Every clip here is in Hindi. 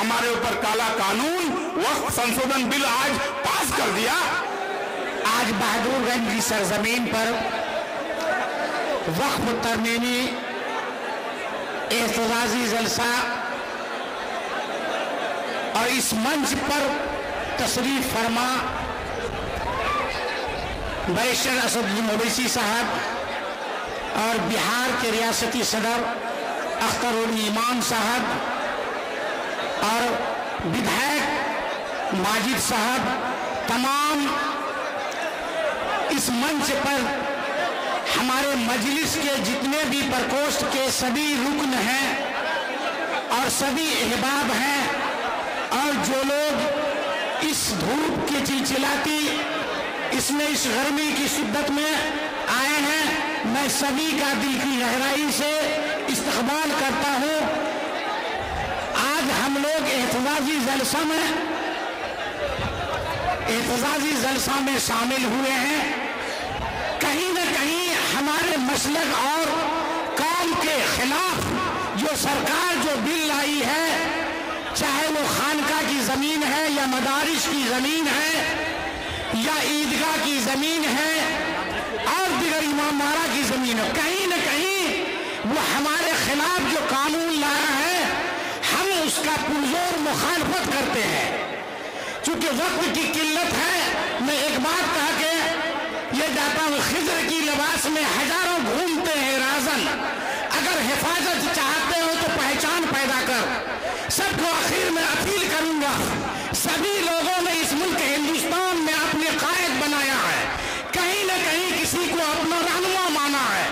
हमारे ऊपर काला कानून वक्फ संशोधन बिल आज पास कर दिया। आज बहादुरगंज की सरजमीन पर वक्फ तरमीमी एहतजाजी जलसा और इस मंच पर तशरीफ फरमा बैरिस्टर असदुद्दीन ओवैसी साहब और बिहार के रियासती सदर अख्तरुल ईमान साहब और विधायक माजिद साहब, तमाम इस मंच पर हमारे मजलिस के जितने भी प्रकोष्ठ के सभी रुकन हैं और सभी अहबाब हैं और जो लोग इस धूप की चिलचिलाती इसमें इस गर्मी की शिद्दत में आए हैं, मैं सभी का दिल की गहराई से इस्तकबाल करता हूं। आज हम लोग एहतजाजी जलसा में शामिल हुए हैं। कहीं न कहीं हमारे मसलक और कौम के खिलाफ जो सरकार जो बिल लाई है, चाहे वो खानका की जमीन है या मदारिस की जमीन है या ईदगाह की जमीन है और दिगर इमामबाड़ा की जमीन है, कहीं न कहीं वो हमारे खिलाफ जो कानून लाया है हम उसका पुरजोर मुखालफत करते हैं। चूंकि वक्त की किल्लत है, मैं एक बात कह के ये जाता हूँ, खिजर की लिबास में हजारों घूमते हैं राजन, अगर हिफाजत चाहते हो तो पहचान पैदा कर। सबको आखिर में अपील करूंगा, सभी लोगों ने इस मुल्क हिंदुस्तान में अपने कायद बनाया है, कहीं न कहीं किसी को अपना रहनुमा माना है।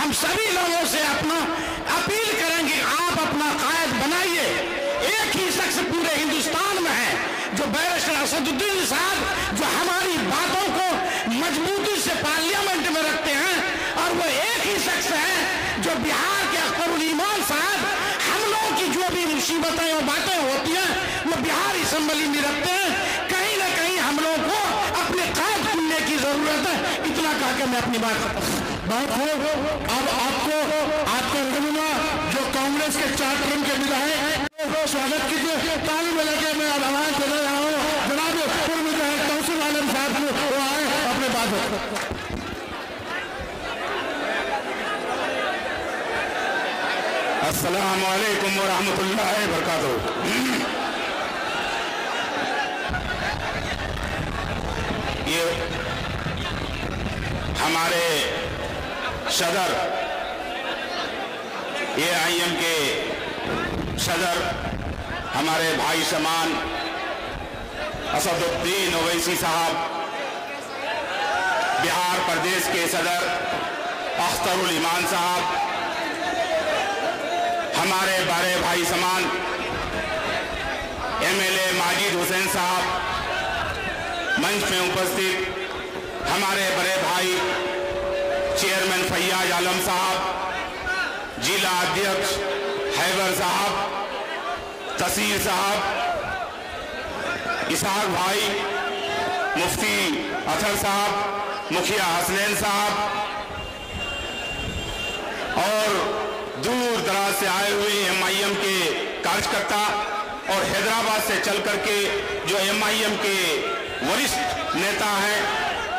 हम सभी लोगों से अपना अपील करेंगे, आप अपना कायद बनाइए। एक ही शख्स पूरे हिंदुस्तान में है जो बैरिस्टर असदुद्दीन साहब, जो हमारी बातों को मजबूती से पार्लियामेंट में रखते हैं, और वो एक ही शख्स है जो बिहार के अख्तरुल ईमान साहब, हम लोगों की जो भी मुसीबतें और बातें होती हैं वो बिहार असेंबली में रखते हैं। कहीं ना कहीं हम लोगों को अपने कायद चुनने की जरूरत है। इतना कह के मैं अपनी बात अब आपको रहनुमा जो कांग्रेस के 4 टर्म के विधायक स्वागत कीजिए, ताली में लगे। मैं अब आवाज दे रहा हूँ जनाब पूर्व विधायक तौसीफ आलम साहब को, वो आए अपने बात। अस्सलामु अलैकुम व रहमतुल्लाहि व बरकातुहू। ये हमारे सदर AIM के सदर हमारे भाई समान असदुद्दीन ओवैसी साहब, बिहार प्रदेश के सदर अख्तरुल ईमान साहब, हमारे बड़े भाई समान MLA माजिद हुसैन साहब, मंच में उपस्थित हमारे बड़े भाई चेयरमैन फैयाज आलम साहब, जिला अध्यक्ष हैबर साहब, तसीर साहब, इसाक भाई, मुफ्ती अथर साहब, मुखिया हसनैन साहब और दूर दराज से आए हुए MIM के कार्यकर्ता और हैदराबाद से चल करके जो MIM के वरिष्ठ नेता हैं,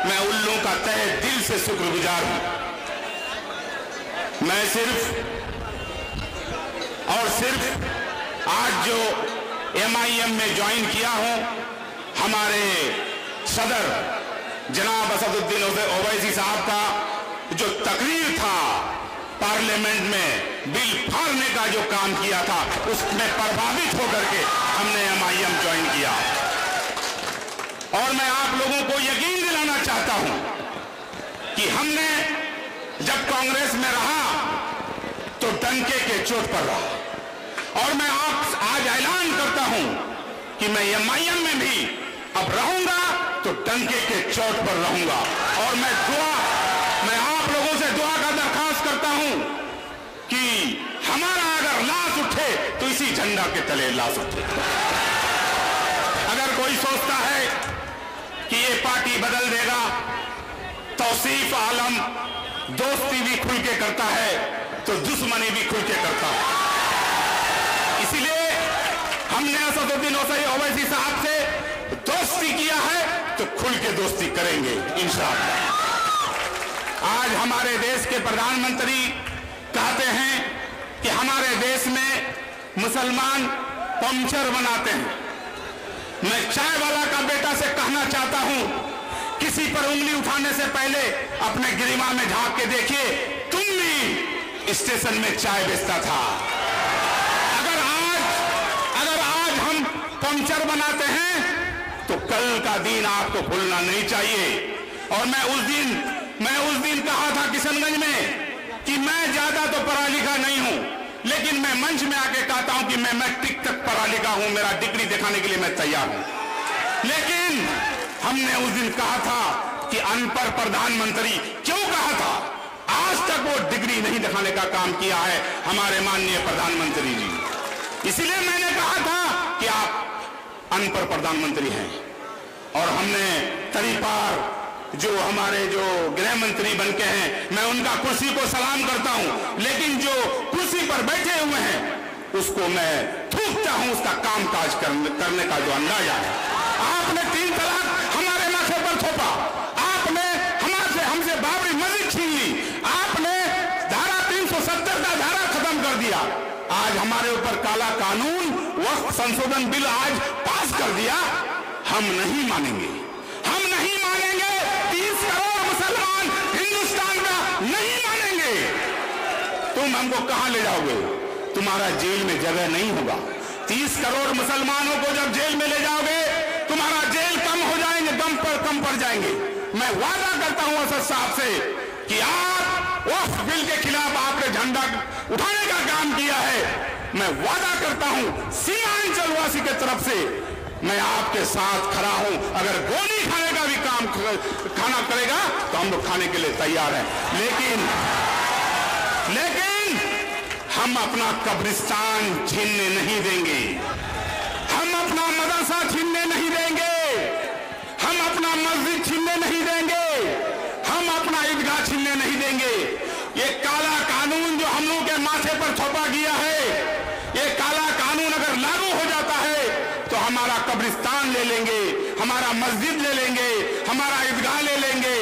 मैं उन लोगों का तहे दिल से शुक्रगुजार हूं। मैं सिर्फ आज जो MIM में ज्वाइन किया हूं, हमारे सदर जनाब असदुद्दीन ओवैसी साहब का जो तकरीर था पार्लियामेंट में बिल फाड़ने का जो काम किया था, उसमें प्रभावित होकर के हमने MIM ज्वाइन किया। और मैं आप लोगों को यकीन दिलाना चाहता हूं कि हमने जब कांग्रेस में रहा तो डंके के चोट पर रहा, और मैं आज ऐलान करता हूं कि मैं MIM में भी अब रहूंगा तो डंके के चोट पर रहूंगा। और मैं आप लोगों से दुआ का दरखास्त करता हूं कि हमारा अगर लाश उठे तो इसी झंडा के तले लाश उठे। अगर कोई सोचता है कि ये पार्टी बदल देगा, तौसीफ आलम दोस्ती भी खुल के करता है तो दुश्मनी भी खुल के करता है। इसलिए हम हमने असदुद्दीन ओवैसी साहब से दोस्ती किया है तो खुल के दोस्ती करेंगे इंशाअल्लाह। आज हमारे देश के प्रधानमंत्री कहते हैं कि हमारे देश में मुसलमान पंचर बनाते हैं। मैं चाय वाला का बेटा से कहना चाहता हूं, किसी पर उंगली उठाने से पहले अपने गिरिमा में झांक के देखिए, तुम भी स्टेशन में चाय बेचता था। अगर आज हम पंचर बनाते हैं तो कल का दिन आपको भूलना नहीं चाहिए। और मैं उस दिन कहा था किशनगंज में कि मैं ज्यादा तो पढ़ा लिखा नहीं हूं, लेकिन मैं मंच में आके कहता हूं कि मैं मैट्रिक तक पढ़ा लिखा हूं, मेरा डिग्री दिखाने के लिए मैं तैयार हूं। लेकिन हमने उस दिन कहा था कि अनपढ़ प्रधानमंत्री, क्यों कहा था? आज तक वो डिग्री नहीं दिखाने का काम किया है हमारे माननीय प्रधानमंत्री जी। इसलिए मैंने कहा था कि आप अनपढ़ प्रधानमंत्री हैं। और हमने तरीपार जो हमारे जो गृह मंत्री बन के हैं, मैं उनका कुर्सी को सलाम करता हूं, लेकिन जो कुर्सी पर बैठे हुए हैं उसको मैं थूकता हूं, उसका कामकाज करने का जो अंदाजा है। आपने 3 तलाक हमारे माथे पर थोपा, आपने हमसे बाबरी मस्जिद छीन ली, आपने धारा 370 का धारा खत्म कर दिया, आज हमारे ऊपर काला कानून वक्फ संशोधन बिल आज पास कर दिया। हम नहीं मानेंगे, हम नहीं मानेंगे। 30 करोड़ मुसलमान हिंदुस्तान का नहीं मानेंगे। तुम हमको कहां ले जाओगे? तुम्हारा जेल में जगह नहीं होगा। 30 करोड़ मुसलमानों को जब जेल में ले जाओगे, तुम्हारा जेल कम हो जाएंगे, कम पड़ जाएंगे। मैं वादा करता हूं असद साहब से कि आप वक्फ बिल के खिलाफ आपने झंडा उठाने का काम किया है। मैं वादा करता हूं सीमांचल वासी के तरफ से मैं आपके साथ खड़ा हूं। अगर गोली खाने का भी काम खाना करेगा तो हम लोग खाने के लिए तैयार हैं। लेकिन हम अपना कब्रिस्तान छीनने नहीं देंगे, हम अपना मदरसा छीनने नहीं देंगे, हम अपना मस्जिद छीनने नहीं देंगे, हम अपना ईदगाह छीनने नहीं देंगे। ये काला कानून जो हम लोग के माथे पर थोपा गया है, ये काला कानून अगर लागू हो जाता है तो हमारा कब्रिस्तान ले लेंगे, हमारा मस्जिद ले लेंगे, हमारा ईदगाह ले लेंगे,